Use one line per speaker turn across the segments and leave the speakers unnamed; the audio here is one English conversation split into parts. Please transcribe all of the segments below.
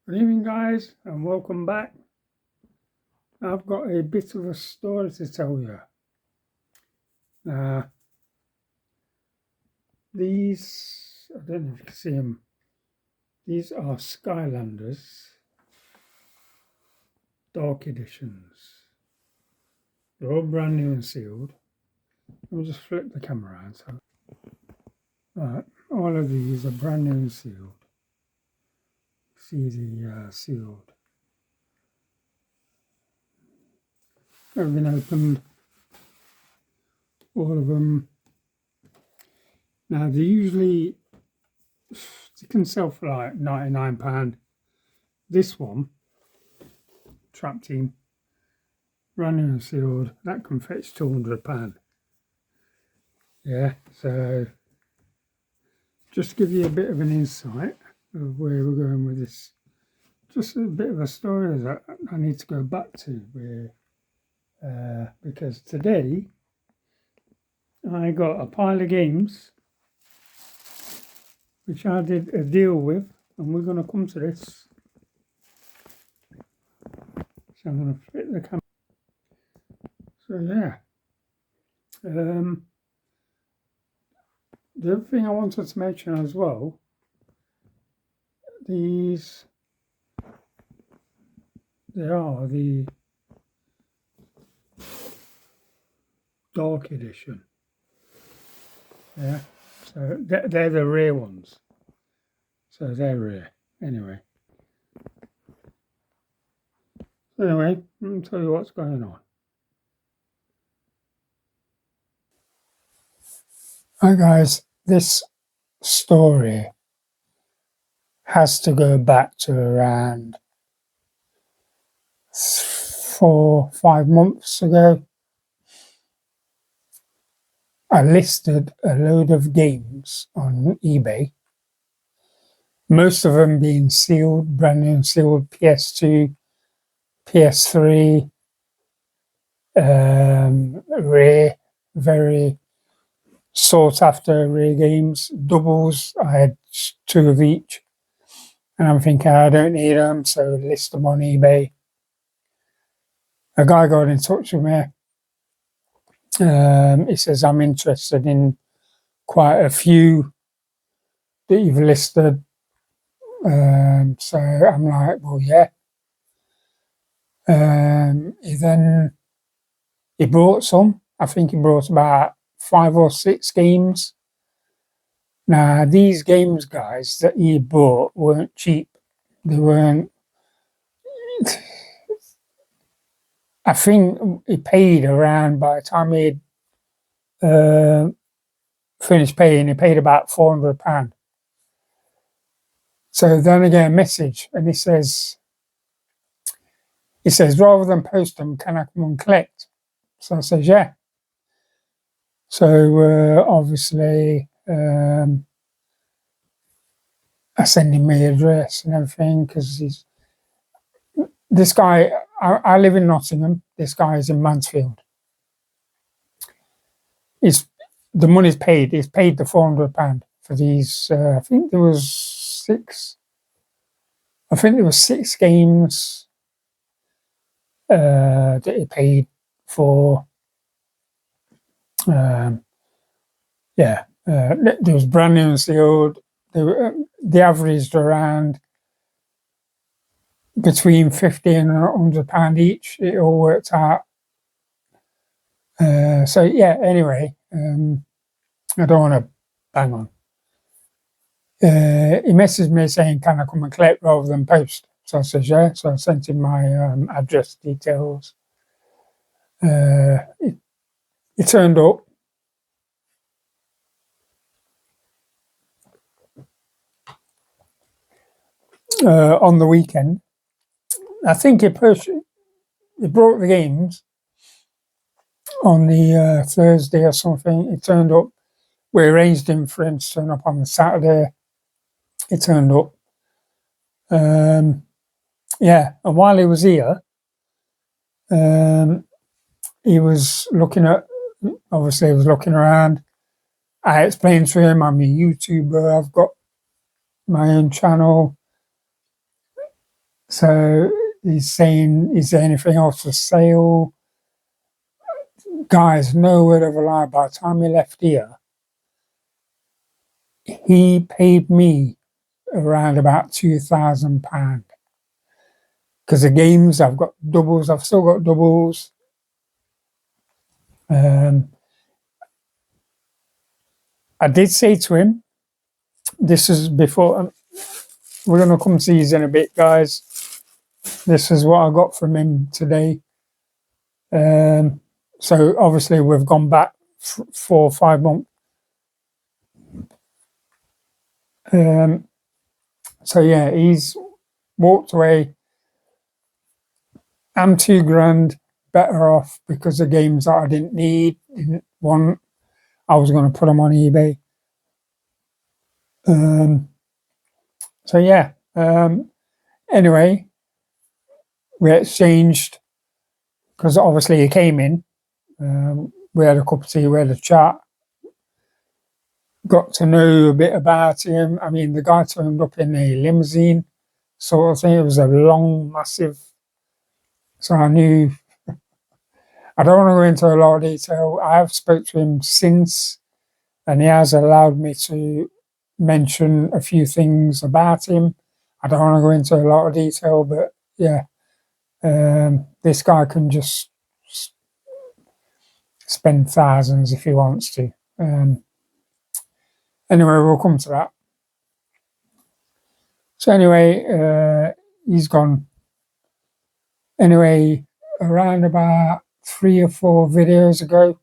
Good evening, guys, and welcome back. I've got a bit of a story to tell you. These, I don't know if you can see them, these are Skylanders Dark Editions. They're all brand new and sealed. I'll just flip the camera around. So, all of these are brand new and sealed. See the sealed. They've been opened, all of them. Now, they can sell for like £99. This one, Trap Team, brand new and sealed, that can fetch £200. Yeah, so just to give you a bit of an insight of where we're going with this, just a bit of a story that I need to go back to, because today I got a pile of games which I did a deal with, and we're going to come to this. So I'm going to flip the camera. So yeah, the other thing I wanted to mention as well, they are the Dark Edition. Yeah, so they're the rare ones. So they're rare. Anyway, let me tell you what's going on. Hi guys, this story has to go back to around 4-5 months ago. I listed a load of games on eBay, most of them being sealed, brand new sealed, PS2, PS3, rare, very sought after rare games, doubles. I had 2 of each, and I'm thinking I don't need them, so list them on eBay. A guy got in touch with me. He says, I'm interested in quite a few that you've listed. So I'm like, well, yeah. He brought some. I think he brought about 5 or 6 games. Now, these games, guys, that he bought weren't cheap. They weren't. I think he paid around, by the time he'd finished paying, he paid about £400. So then I get a message, and he says, rather than post them, can I come and collect? So I says, yeah. So obviously, I send him my address and everything, because this guy, I live in Nottingham, this guy is in Mansfield. The money's paid. He's paid the £400 for these. I think there was 6. I think there was 6 games that he paid for. Yeah, there was brand new and sealed. They averaged around between £50 and £100 each. It all worked out. So yeah. Anyway, I don't want to bang on. He messaged me saying, can I come and collect rather than post? So I says, yeah. So I sent him my address details. He turned up. On the weekend. I think he brought the games on the Thursday or something. He turned up. We arranged him for him to turn up on the Saturday. He turned up. Yeah, and while he was here, he was looking around. I explained to him, I'm a YouTuber, I've got my own channel. So he's saying, is there anything else for sale? Guys, no word of a lie, by the time he left here, he paid me around about £2,000. Because the games, I've got doubles, I've still got doubles. I did say to him, this is before, we're going to come to these in a bit, guys. This is what I got from him today. So obviously we've gone back 4 or 5 months. So yeah, he's walked away. I'm £2,000 better off because the games that I didn't need, didn't want, I was going to put them on eBay. So yeah. Anyway, we exchanged because obviously he came in. We had a cup of tea, we had a chat, got to know a bit about him. I mean, the guy turned up in a limousine sort of thing. It was a long, massive. So I knew, I don't want to go into a lot of detail. I have spoke to him since, and he has allowed me to mention a few things about him. I don't want to go into a lot of detail, but yeah, this guy can just spend thousands if he wants to. Anyway, we'll come to that. So anyway, he's gone. Anyway, around about 3 or 4 videos ago,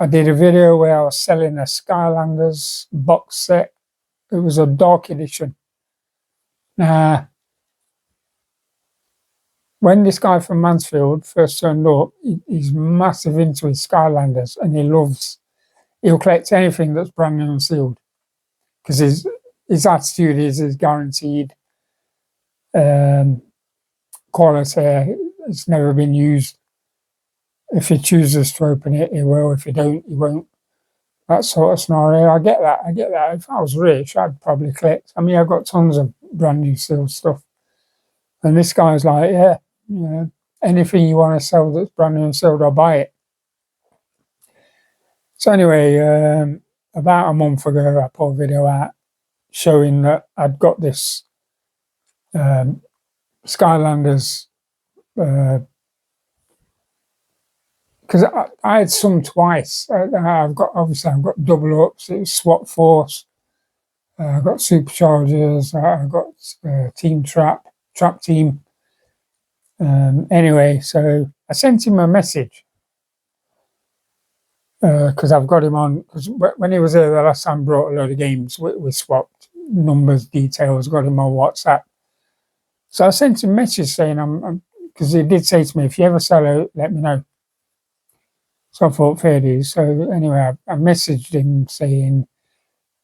I did a video where I was selling a Skylanders box set. It was a dark edition. Now, when this guy from Mansfield first turned up, he's massive into his Skylanders, and he'll collect anything that's brand new and sealed. Because his attitude is guaranteed quality. It's never been used. If he chooses to open it, he will. If he don't, he won't. That sort of scenario. I get that. If I was rich, I'd probably collect. I mean, I've got tons of brand new sealed stuff. And this guy's like, yeah, anything you want to sell that's brand new and sealed, I'll buy it. So anyway, about a month ago, I put a video out showing that I'd got this Skylanders, because I had some twice. I've got double ups. It was SWAT Force. I've got Superchargers. I've got Team Trap Team. Anyway, so I sent him a message because I've got him on. Because when he was there the last time, brought a load of games. We swapped numbers, details. Got him on WhatsApp. So I sent him a message saying, because he did say to me, if you ever sell out, let me know. So I thought, fair dues. So anyway, I messaged him saying,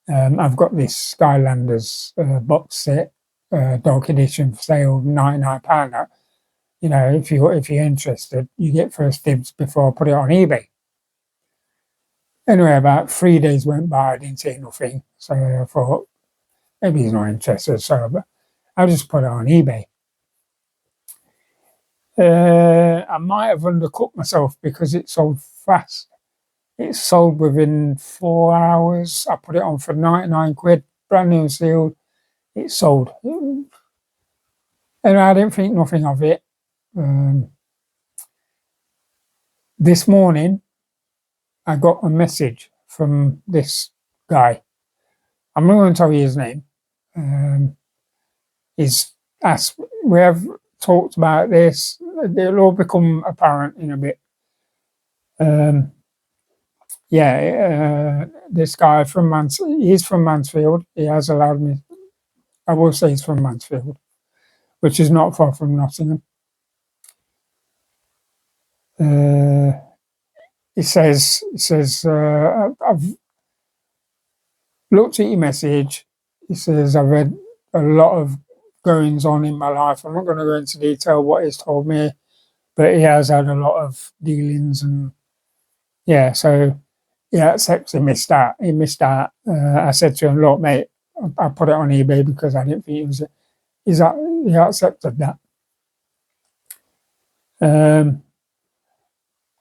I've got this Skylanders box set, dark edition for sale, £99. If you're interested, you get first dibs before I put it on eBay. Anyway, about 3 days went by, I didn't say nothing. So I thought, maybe he's not interested. So I'll just put it on eBay. I might have undercut myself because it sold fast. It sold within 4 hours. I put it on for £99, brand new and sealed. It sold. And I didn't think nothing of it. This morning, I got a message from this guy. I'm not going to tell you his name. He's asked, we have talked about this. It'll all become apparent in a bit. This guy from Mansfield, he's from Mansfield. He has allowed me, I will say he's from Mansfield, which is not far from Nottingham. He says, I've looked at your message. He says, I've had a lot of goings on in my life. I'm not going to go into detail what he's told me, but he has had a lot of dealings, and so except he missed out. I said to him, look, mate, I put it on eBay because I didn't think it was he accepted that.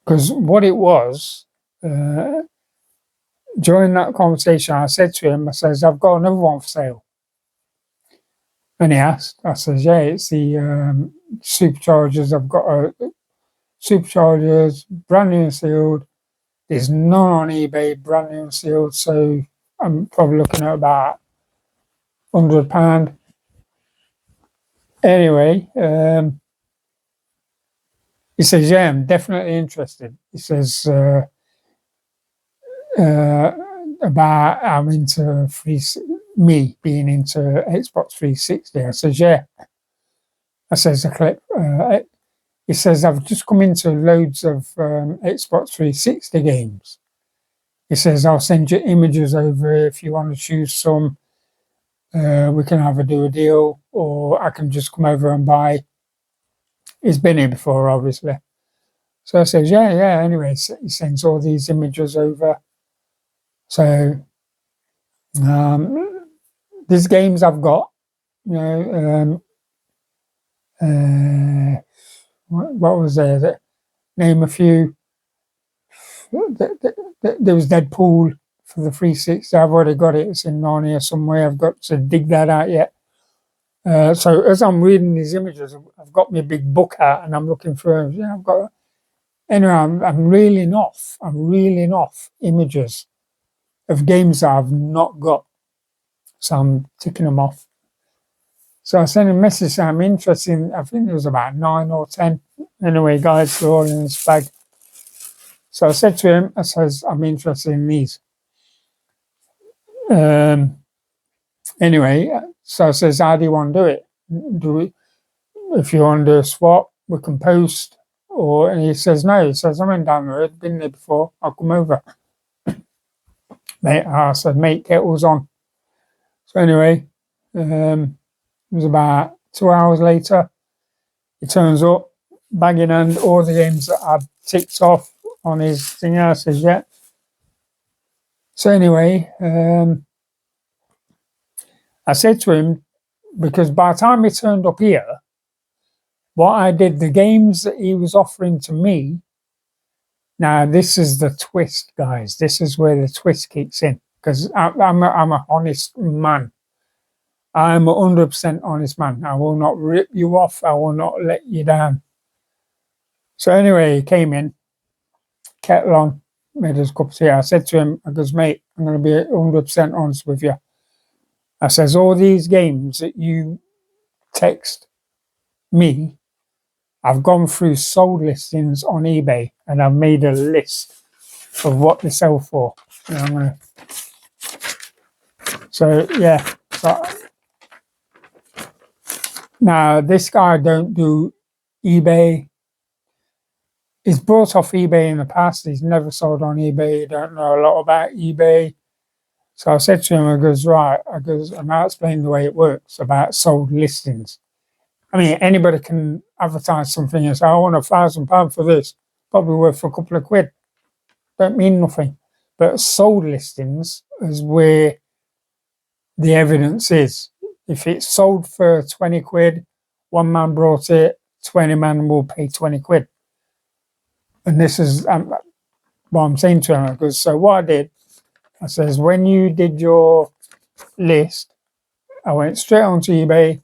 Because what it was, during that conversation, I said to him, I says, I've got another one for sale. And he asked, I says, yeah, it's the superchargers. I've got a superchargers, brand new and sealed. There's none on eBay, brand new and sealed. So I'm probably looking at about £100. Anyway, he says, yeah, I'm definitely interested. He says, about I'm into me being into Xbox 360. I says, yeah. I says, he says, I've just come into loads of Xbox 360 games. He says, I'll send you images over if you want to choose some. We can either do a deal or I can just come over and buy. He's been here before, obviously. So I says, yeah. Anyway, he sends all these images over. So these games I've got, what was there? Name a few. There was Deadpool for the 360. I've already got it. It's in Narnia somewhere. I've got to dig that out yet. So as I'm reading these images, I've got my big book out and I'm looking through. Yeah, I've got. Anyway, I'm reeling off. I'm reeling off images of games that I've not got. So I'm ticking them off. So I sent a message saying I'm interested in, I think it was about 9 or 10. Anyway, guys, they're all in this bag. So I said to him, I says, I'm interested in these. Anyway, so I says, how do you want to do it? If you want to do a swap, we can post. And he says, no. He says, I'm in down the road, been there before, I'll come over. I said, mate, kettle's on. So anyway, it was about 2 hours later. He turns up, bag in hand, all the games that I'd ticked off on his thing. I says, yeah. So anyway, I said to him, because by the time he turned up here, what I did, the games that he was offering to me, now this is the twist, guys. This is where the twist kicks in, because I'm a honest man. I'm a 100% honest man. I will not rip you off. I will not let you down. So anyway, he came in, kettle on, made us a cup of tea. I said to him, I goes, mate, I'm going to be 100% honest with you. I says, all these games that you text me, I've gone through sold listings on eBay and I've made a list of what they sell for. So yeah. Now this guy don't do eBay. He's bought off eBay in the past. He's never sold on eBay. He don't know a lot about eBay. So I said to him, I goes, right. And I explained the way it works about sold listings. I mean, anybody can advertise something and say, I want £1,000 for this. Probably worth a couple of quid. Don't mean nothing. But sold listings is where the evidence is. If it's sold for 20 quid, one man brought it, 20 man will pay 20 quid. And this is what I'm saying to him. Because so what I did, I says, when you did your list, I went straight onto eBay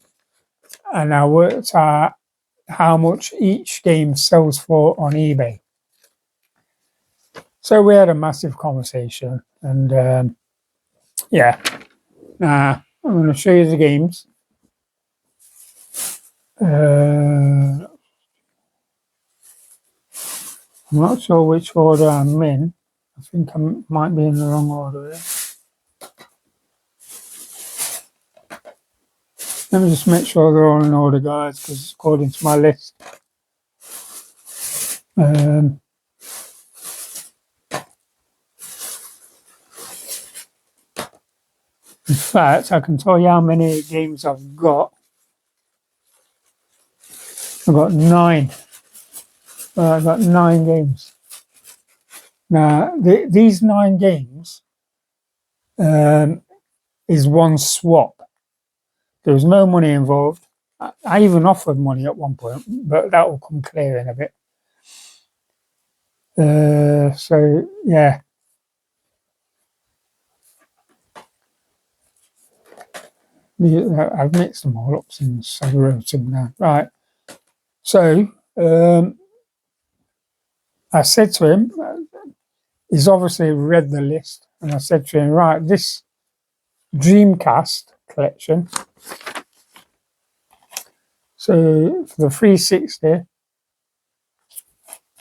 and I worked out how much each game sells for on eBay. So we had a massive conversation and yeah. Now I'm going to show you the games. I'm not sure which order I'm in. I think I might be in the wrong order there. Let me just make sure they're all in order, guys, because it's according to my list. In fact, I can tell you how many games I've got. I've got 9. I've got 9 games. Now, these 9 games is one swap. There was no money involved. I even offered money at one point, but that will come clear in a bit. So yeah. I've mixed them all up since I wrote them down. Right. So I said to him, he's obviously read the list, and I said to him, right, this Dreamcast collection. So for the 360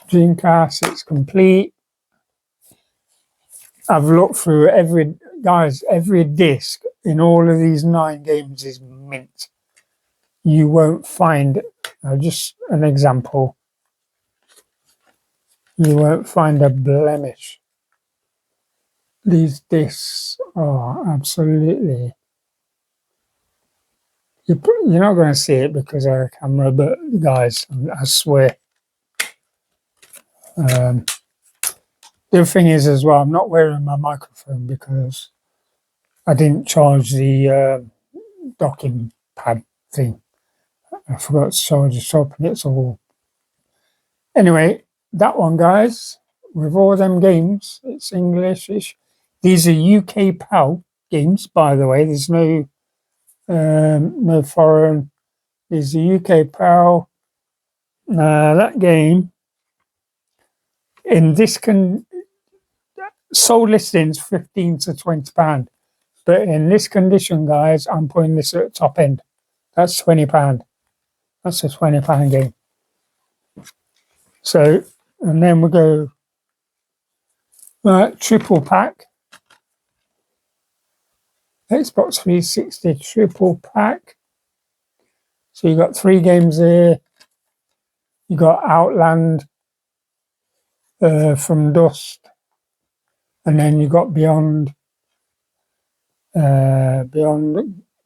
Dreamcast, it's complete. I've looked through every disc in all of these 9 games is mint. You won't find, just an example, you won't find a blemish. These discs are absolutely, you're not going to see it because of the camera, but guys, I swear. The other thing is as well, I'm not wearing my microphone because I didn't charge the docking pad thing. I forgot to charge it up, and it's all. Anyway, that one, guys, with all them games, it's English. These are UK PAL games, by the way. There's no foreign. These are UK PAL. That game in this sold listings £15 to £20, but in this condition, guys, I'm putting this at the top end. That's £20. That's a £20 game. So, and then we go triple pack. Xbox 360 triple pack. So you got 3 games there. You got Outland, From Dusk, and then you got Beyond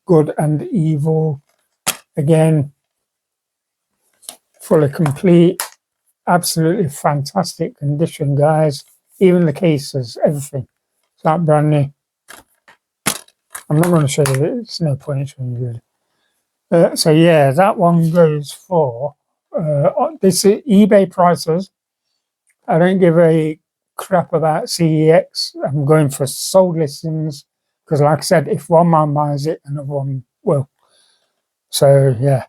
Good and Evil. Again, fully complete, absolutely fantastic condition, guys. Even the cases, everything. It's not brand new. I'm not going to show you it. It's no point showing you it. So yeah, that one goes for this is eBay prices. I don't give a crap about CEX. I'm going for sold listings because, like I said, if one man buys it, another one will. So yeah,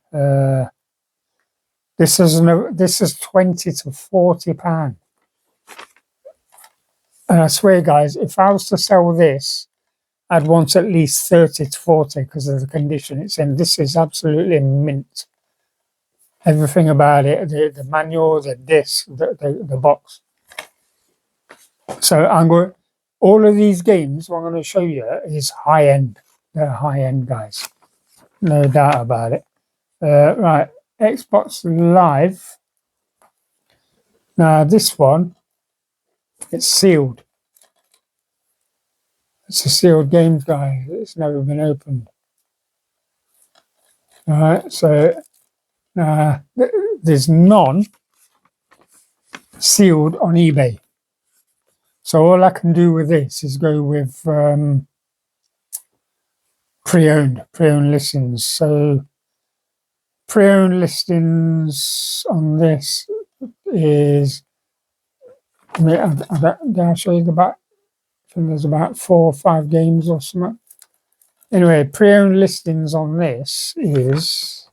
this is £20 to £40, and I swear, guys, if I was to sell this, I'd want at least 30 to 40 because of the condition it's in. This is absolutely mint. Everything about it, the manual, the disc, the box. So I'm going. All of these games, what I'm going to show you is high end. They're high end, guys. No doubt about it. Right, Xbox Live. Now this one, it's sealed. It's a sealed game, guys. It's never been opened. All right, so there's none sealed on eBay. So all I can do with this is go with pre-owned listings. So pre-owned listings on this is, did I show you the back? I think there's about 4 or 5 games or something. Anyway, pre-owned listings on this is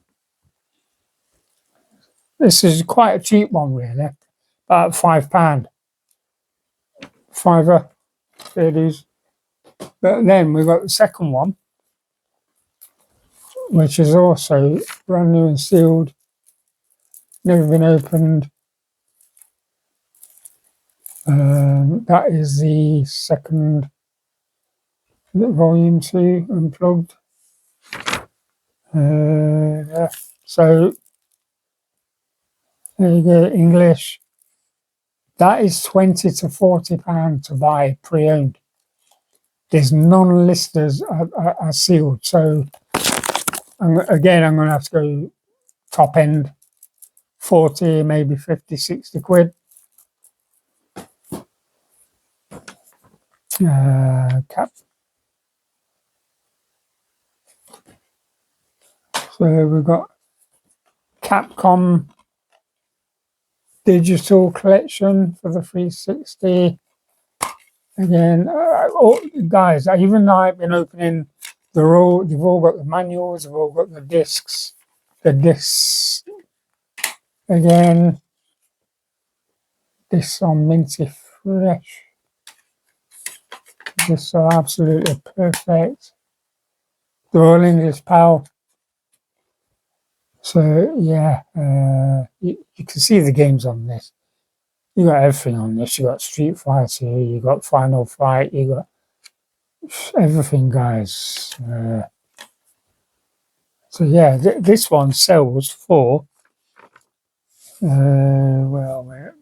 quite a cheap one, really. About £5. £5 it is. But then we've got the second one, which is also brand new and sealed, never been opened. That is the second volume 2 unplugged. Yeah. So there you go, English. That is £20 to £40 to buy pre-owned. There's non-listers are sealed. So again, I'm going to have to go top end, 40, maybe 50, 60 quid. Cap. So we've got Capcom digital collection for the 360. Again, guys, even though I've been opening, they've all got the manuals, they've all got the discs. The discs, again, this are minty fresh. This are absolutely perfect. They're all English, pal. So, yeah, you can see the games on this. You got everything on this. You got Street Fighter, you got Final Fight, you got everything, guys. So yeah, this one sells for well,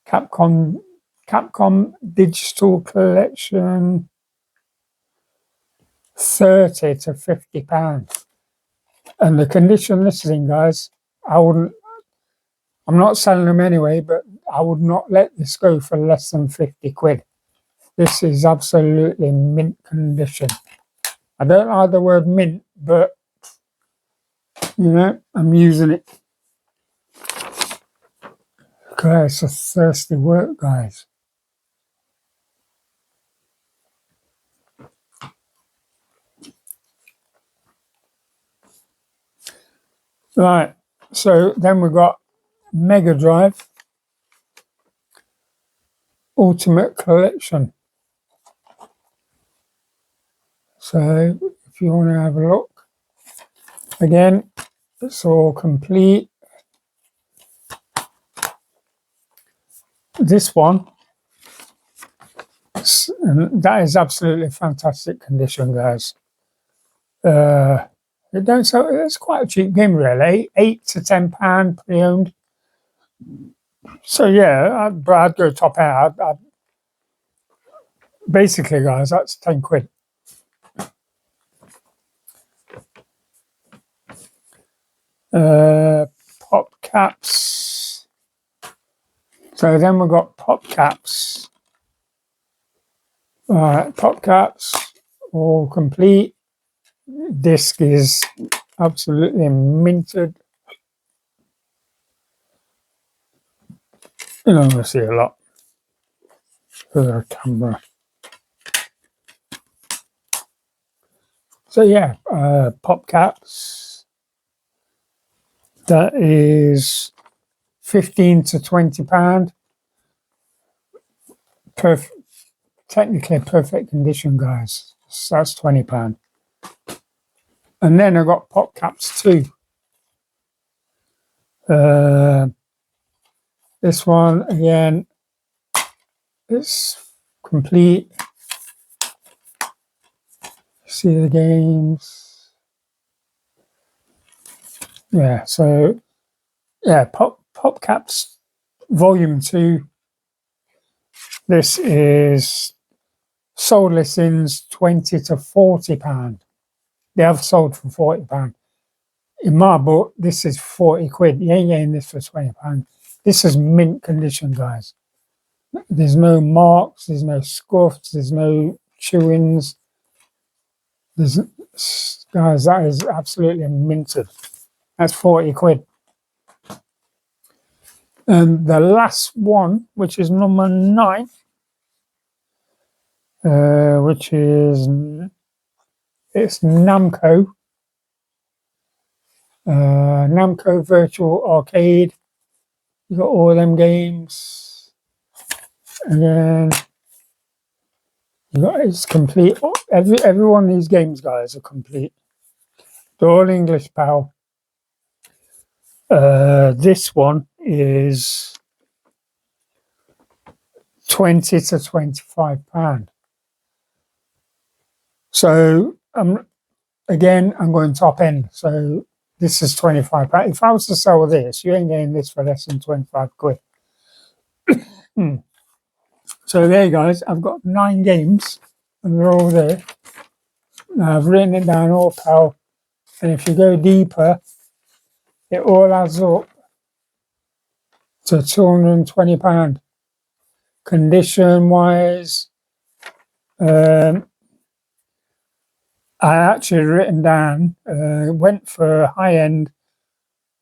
Capcom Digital Collection, 30 to £50, and the condition this is in, guys, I'm not selling them anyway, but I would not let this go for less than 50 quid. This is absolutely mint condition. I don't like the word mint, but you know, I'm using it. Okay, it's a thirsty work, guys. Right, so then we've got Mega Drive Ultimate Collection. So if you want to have a look, again, it's all complete. This one, that is absolutely fantastic condition, guys. It don't sell, it's quite a cheap game, really. £8 to £10 pre-owned. So yeah, but I'd go top out. Basically, guys, that's 10 quid. Pop caps. So then we've got pop caps. Pop caps, all complete. Disc is absolutely minted. You're not going to see a lot for the camera. So yeah, pop caps. That is £15 to £20. Technically perfect condition, guys. So that's £20. And then I got pop caps too. This one again, it's complete. See the games. Yeah, so yeah, pop caps volume 2. This is sold listings £20 to £40. They have sold for £40. In my book, this is 40 quid. You ain't getting this for £20. This is mint condition, guys. There's no marks, there's no scuffs, there's no chewings. Guys, that is absolutely minted. That's 40 quid. And the last one, which is number 9, which is it's Namco. Namco Virtual Arcade. You got all them games. And then you got it's complete. Every one of these games, guys, are complete. They're all English, pal. This one is £20 to £25. So again, I'm going top end. So this is £25. If I was to sell this, you ain't getting this for less than 25 quid. So there you guys, I've got 9 games and they're all there. Now I've written it down all, pal. And if you go deeper, it all adds up to £220. Condition wise, I actually written down, went for high end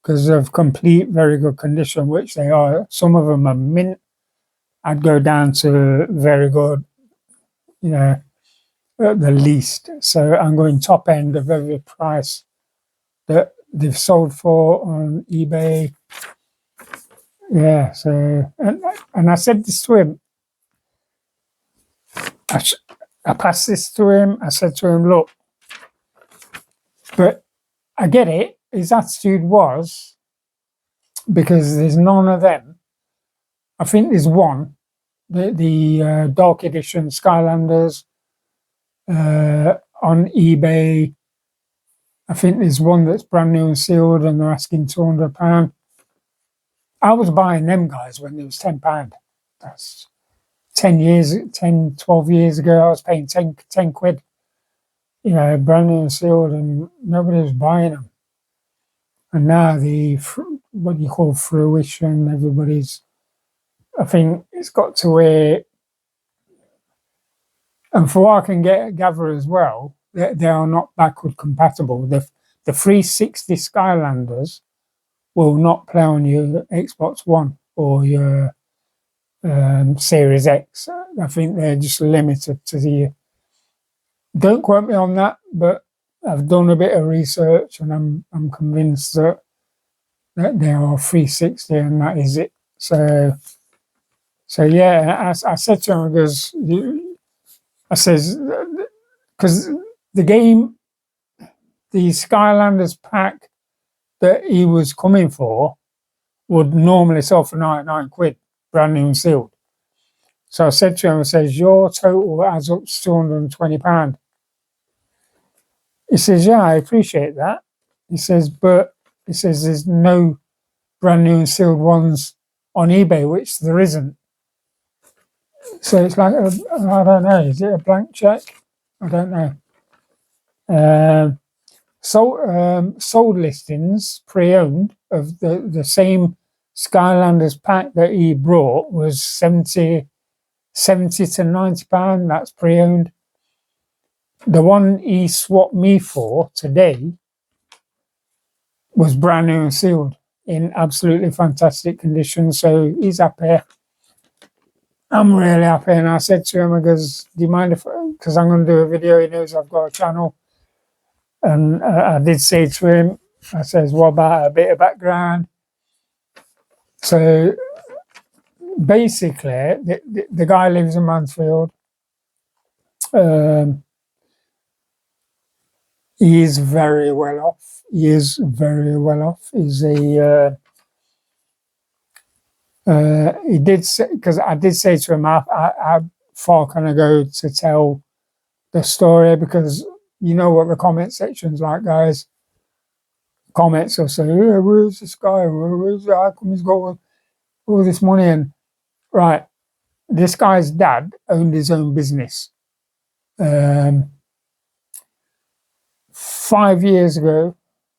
because of complete very good condition, which they are. Some of them are mint. I'd go down to very good, you know, at the least. So I'm going top end of every price that they've sold for on eBay. Yeah, so, and I said this to him. I passed this to him. I said to him, look, but I get it. His attitude was, because there's none of them. I think there's one, the Dark Edition Skylanders on eBay. I think there's one that's brand new and sealed, and they're asking £200. I was buying them guys when it was £10. That's 12 years ago. I was paying 10 quid, you know, brand new and sealed, and nobody was buying them. And now what you call fruition, everybody's, I think it's got to where, and for what I can gather as well, they are not backward compatible. The 360 Skylanders will not play on your Xbox One or your Series X. I think they're just limited to the. Don't quote me on that, but I've done a bit of research, and I'm convinced that they are 360, and that is it. So yeah, I said to him, because I says, because the game, the Skylanders pack that he was coming for would normally sell for 99 quid, brand new and sealed. So I said to him, I says, your total adds up to £220. He says, yeah, I appreciate that. He says, but he says there's no brand new and sealed ones on eBay, which there isn't. So it's like, I don't know, is it a blank check? I don't know. Sold listings, pre-owned, of the same Skylanders pack that he brought was 70 to £90. That's pre-owned. The one he swapped me for today was brand new and sealed in absolutely fantastic condition. So he's happy. I'm really happy. And I said to him, I goes, do you mind if, because I'm going to do a video, he knows I've got a channel. And I did say to him, I says, what about a bit of background? So basically, the guy lives in Mansfield. He is very well off. He is very well off. He's he did say, because I did say to him, how far can I go to tell the story? Because you know what the comment section's like, guys. Comments will say, yeah, where's this guy? How come he's got all this money? And right, this guy's dad owned his own business. 5 years ago,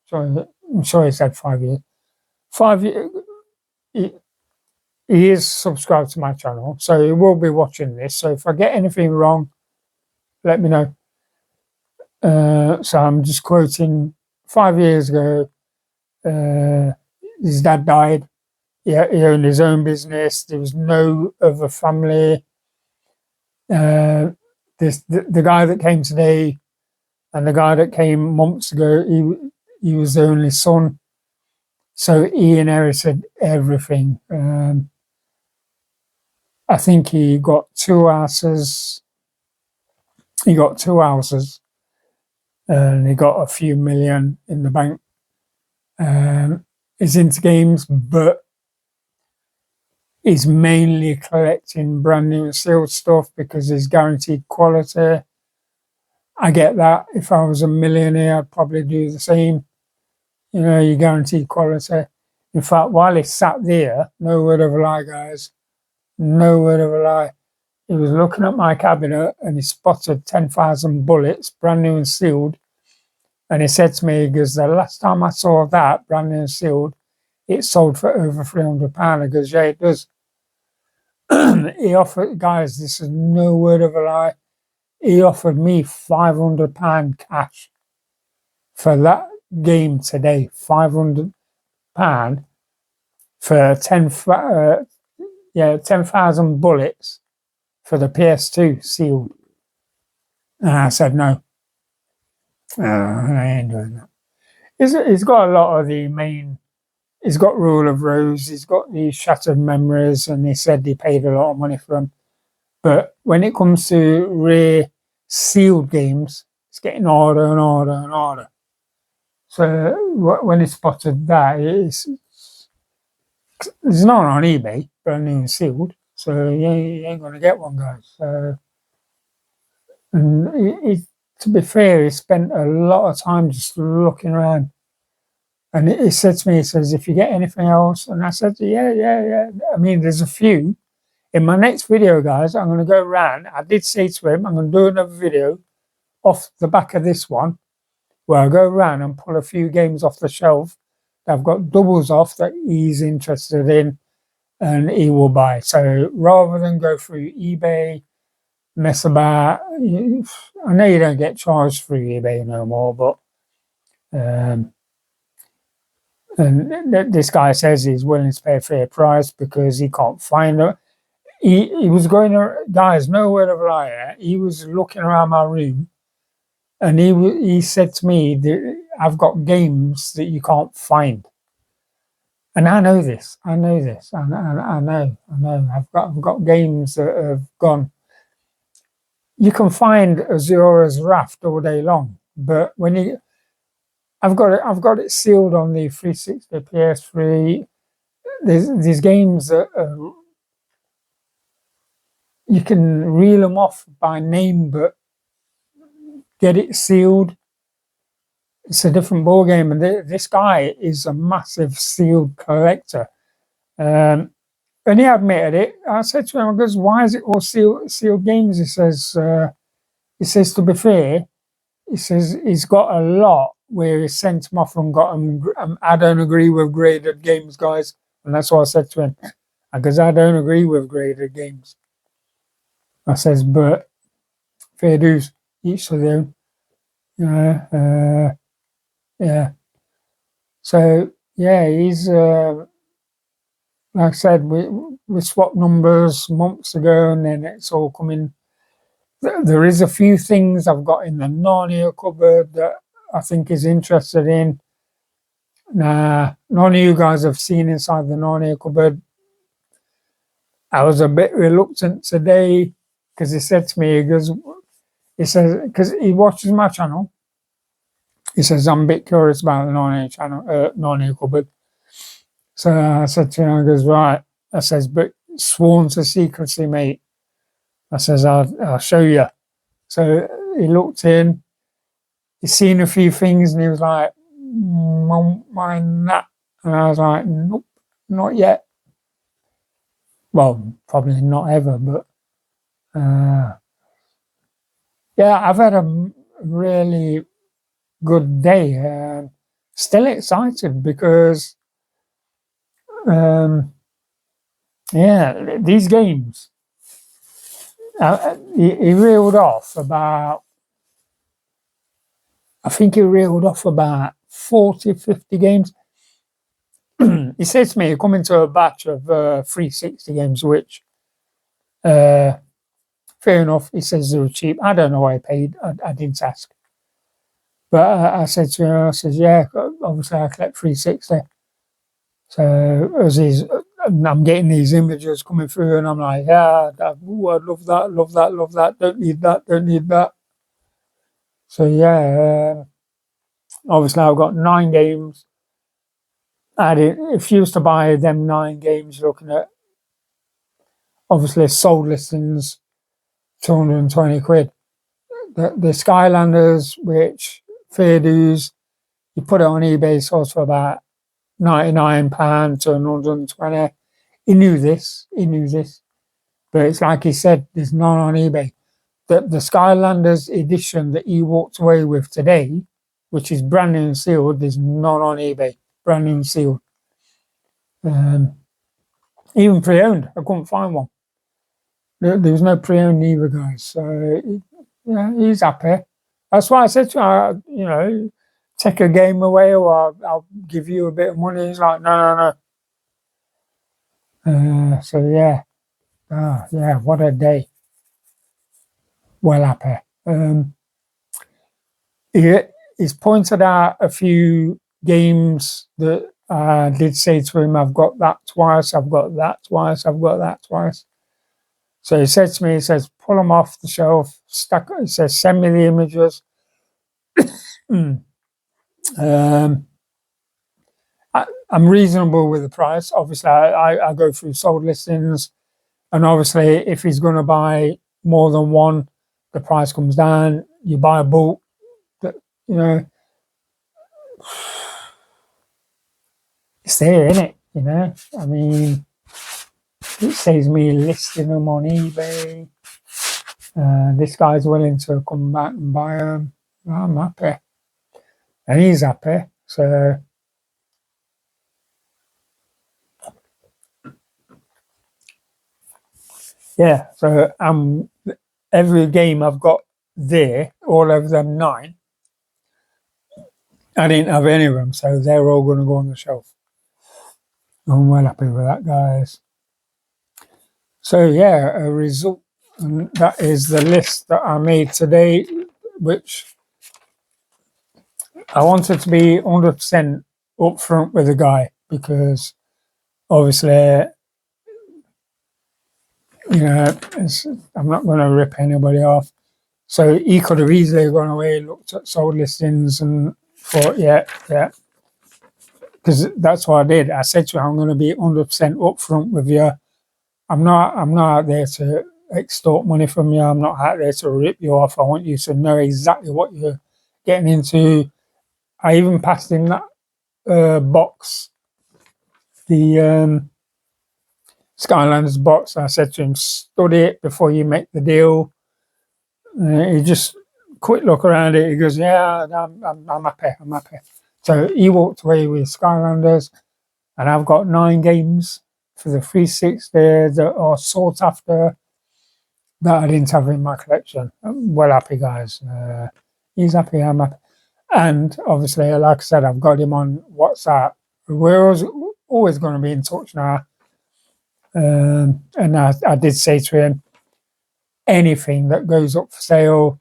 sorry, I'm sorry I said 5 years. 5 years, he is subscribed to my channel, so he will be watching this. So if I get anything wrong, let me know. So I'm just quoting 5 years ago, his dad died. Yeah, he owned his own business. There was no other family. The guy that came today and the guy that came months ago, he was the only son. So he inherited everything. I think he got 2 houses. He got 2 houses, and he got a few million in the bank. He's into games, but he's mainly collecting brand new and sealed stuff because he's guaranteed quality. I get that. If I was a millionaire, I'd probably do the same. You know, you guaranteed quality. In fact, while he sat there, no word of a lie, guys, no word of a lie, he was looking at my cabinet and he spotted 10,000 bullets, brand new and sealed. And he said to me, he goes, the last time I saw that, brand new and sealed, it sold for over £300. I goes, yeah, it does. He offered, guys, this is no word of a lie, he offered me £500 cash for that game today. £500 for 10,000 bullets for the PS2 sealed. And I said no. I ain't doing that. He's got a lot of the main. He's got Rule of Rose. He's got the Shattered Memories, and he said he paid a lot of money for them. But when it comes to rare sealed games, it's getting harder and harder and harder. So when he spotted that, it's not on eBay, brand new and sealed. So you ain't gonna get one, guys. And to be fair, he spent a lot of time just looking around. And he said to me, he says, if you get anything else, and I said, yeah. I mean, there's a few. In my next video, guys, I'm going to go around. I did say to him, I'm going to do another video off the back of this one, where I go around and pull a few games off the shelf that I've got doubles off that he's interested in and he will buy. So rather than go through eBay, mess about, I know you don't get charged through eBay no more, but and this guy says he's willing to pay a fair price because he can't find it. He was going, guys, no word of a lie. He was looking around my room, and he said to me, "I've got games that you can't find." And I know this. I know. I've got games that have gone. You can find Azure's Raft all day long, but when I've got it sealed on the 360 PS3. There's games that you can reel them off by name, but get it sealed, it's a different ball game. And this guy is a massive sealed collector, and he admitted it. I said to him, "I goes, why is it all sealed games?" He says, to be fair, he says he's got a lot where he sent them off and got them. I don't agree with graded games, guys, and that's what I said to him. Because I don't agree with graded games. I says, but fair dues, each to their own. Yeah. So yeah, he's like I said, we swapped numbers months ago, and then it's all coming. There is a few things I've got in the Narnia cupboard that I think he's interested in. Nah, none of you guys have seen inside the Narnia cupboard. I was a bit reluctant today because he said to me, he says, because he watches my channel, he says, I'm a bit curious about the Narnia cupboard. So I said to him, I goes, right. I says, but sworn to secrecy, mate. I says, I'll show you. So he looked in, he's seen a few things, and he was like, mind that. And I was like, nope, not yet. Well, probably not ever, but yeah, I've had a really good day. Still excited because, yeah, these games, he reeled off about, I think he reeled off about 40, 50 games. He says to me, come into a batch of 360 games, which, fair enough, he says they were cheap. I don't know why I paid, I didn't ask. But I said to him, I says, yeah, obviously I collect 360. So as I'm getting these images coming through, and I'm like, yeah, I love that, don't need that. So yeah, obviously I've got 9 games. If you used to buy them 9 games, looking at obviously sold listings, 220 quid. The Skylanders, which fair dues, you put it on eBay, sold for about £99 to 120. He knew this, but it's like he said, there's none on eBay. The Skylanders edition that he walked away with today, which is brand new and sealed, there's none on eBay, brand new and sealed. Even pre-owned, I couldn't find one. There was no pre-owned either, guys. So yeah, he's happy. That's why I said to her, take a game away, or I'll give you a bit of money. He's like, no, no. So yeah, yeah, what a day. Well happy. He, he's pointed out a few games that I did say to him, I've got that twice, I've got that twice, I've got that twice. So he said to me, he says, pull them off the shelf, he says, send me the images. I'm reasonable with the price. Obviously, I go through sold listings, and obviously, if he's going to buy more than one, the price comes down. You buy a bulk, but you know, it's there, isn't it? You know, I mean, it saves me listing them on eBay. This guy's willing to come back and buy them. I'm happy, and he's happy. So yeah, so every game I've got there, all of them 9, I didn't have any of them, so they're all going to go on the shelf. I'm well happy with that, guys. So yeah, a result, and that is the list that I made today, which I wanted to be 100% upfront with the guy, because obviously, you know, I'm not going to rip anybody off. So he could have easily gone away, looked at sold listings and thought, yeah, because that's what I did. I said to him, I'm going to be 100% upfront with you. I'm not out there to extort money from you. I'm not out there to rip you off. I want you to know exactly what you're getting into. I even passed him that box, the Skylanders box. I said to him, study it before you make the deal. He just quick look around it. He goes, yeah, I'm happy. I'm happy. So he walked away with Skylanders, and I've got 9 games for the 360 that are sought after that I didn't have in my collection. I'm well happy, guys. He's happy, I'm happy. And obviously, like I said, I've got him on WhatsApp. We're always going to be in touch now. And I did say to him, anything that goes up for sale,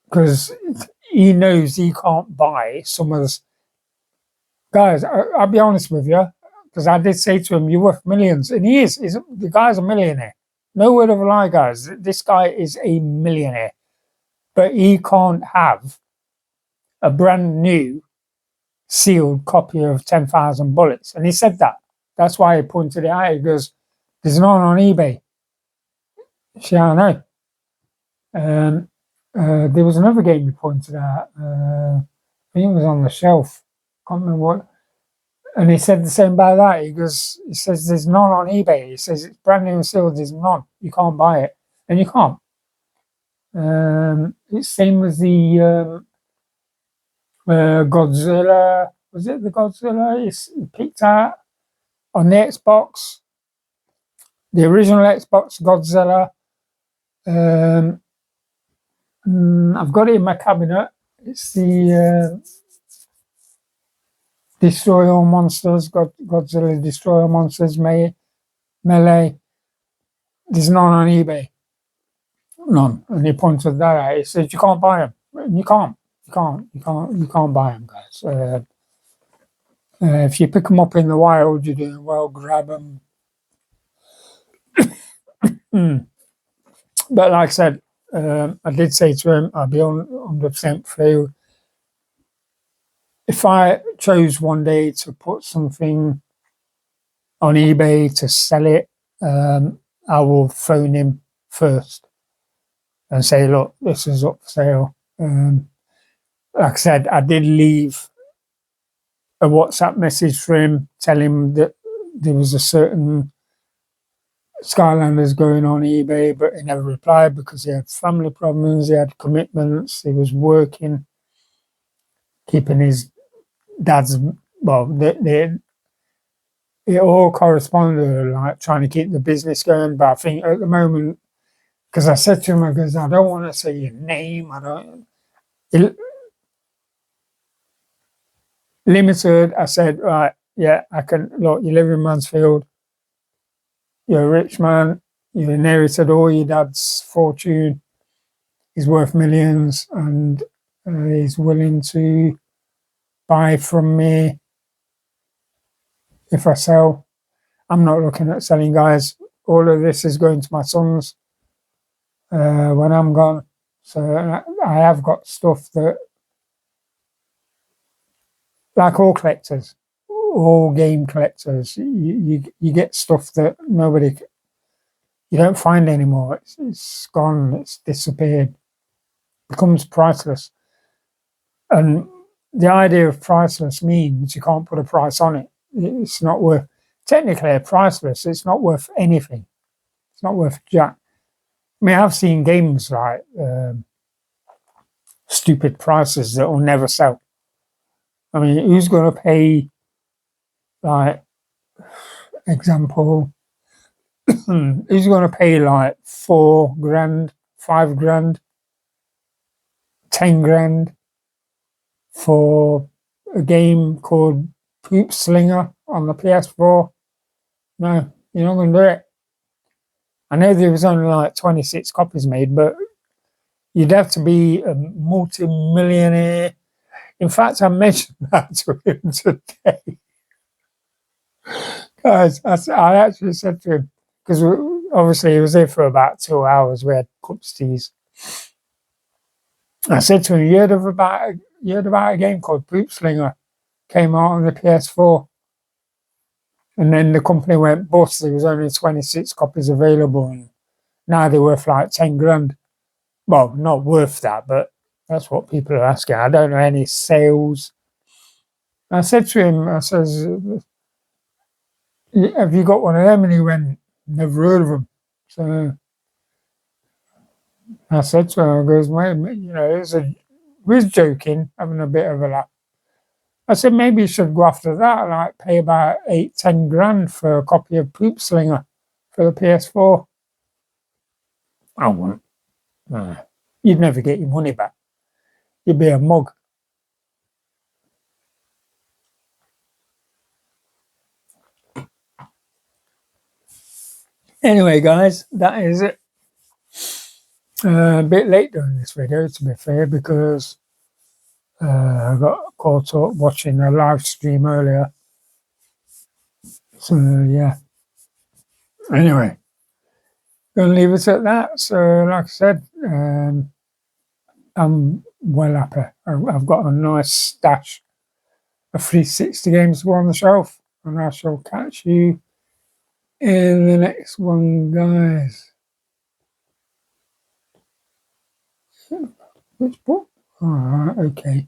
because he knows he can't buy some of this. Guys, I'll be honest with you, because I did say to him, you're worth millions. And he is. The guy's a millionaire. No word of a lie, guys. This guy is a millionaire. But he can't have a brand new sealed copy of 10,000 Bullets. And he said that. That's why he pointed it out. He goes, there's none on eBay. Yeah, I know. There was another game he pointed out. I think it was on the shelf. Can't remember what. And he said the same about that. He says there's none on eBay. He says it's brand new and sealed. There's none. You can't buy it, and you can't. It's same as the Godzilla. Was it the Godzilla? It's picked out on the Xbox, the original Xbox Godzilla. I've got it in my cabinet. It's the Destroy All Monsters, Godzilla Destroy All Monsters, Melee. There's none on eBay. None. And he pointed that out. He said, you can't buy them. And you can't buy them, guys. If you pick them up in the wild, you're doing well, grab them. But like I said, I did say to him, I'll be 100% free. If I chose one day to put something on eBay to sell it, I will phone him first and say, look, this is up for sale. Like I said, I did leave a WhatsApp message for him, telling him that there was a certain Skylanders going on eBay, but he never replied because he had family problems, he had commitments, he was working, keeping his dad's, well, it all corresponded, like trying to keep the business going. But I think at the moment, because I said to him, I don't want to say your name, Limited, I said, right, yeah, I can, look, you live in Mansfield, you're a rich man, you inherited all your dad's fortune, he's worth millions, and he's willing to buy from me if I sell. I'm not looking at selling, guys. All of this is going to my sons when I'm gone. So I have got stuff that, like all collectors, all game collectors, you get stuff that you don't find anymore. It's gone. It's disappeared. Becomes priceless. And the idea of priceless means you can't put a price on it. It's not worth. Technically, priceless. It's not worth anything. It's not worth jack. I mean, I've seen games like stupid prices that will never sell. I mean, who's going to pay, like, example, who's going to pay like 4 grand, 5 grand, 10 grand for a game called Poop Slinger on the PS4? No, you're not going to do it. I know there was only like 26 copies made, but you'd have to be a multi-millionaire. In fact, I mentioned that to him today. Guys, I actually said to him, because obviously he was there for about 2 hours, we had cups of teas. I said to him, you heard about a game called Poop Slinger, came out on the PS4. And then the company went bust. There was only 26 copies available, and now they're worth like 10 grand. Well, not worth that, but that's what people are asking. I don't know any sales. I said to him, I says, have you got one of them? And he went, never heard of them. So I said to him, I goes, mate, you know, we was joking, having a bit of a laugh. I said, maybe you should go after that, like pay about 8-10 grand for a copy of Poop Slinger for the PS4. I wouldn't. You'd never get your money back. You'd be a mug. Anyway, guys, that is it. A bit late doing this video, to be fair, because I got caught up watching a live stream earlier. So, yeah. Anyway, going to leave it at that. So, like I said, I'm well happy. I've got a nice stash of 360 games to go on the shelf, and I shall catch you in the next one, guys. Which book? Alright, okay.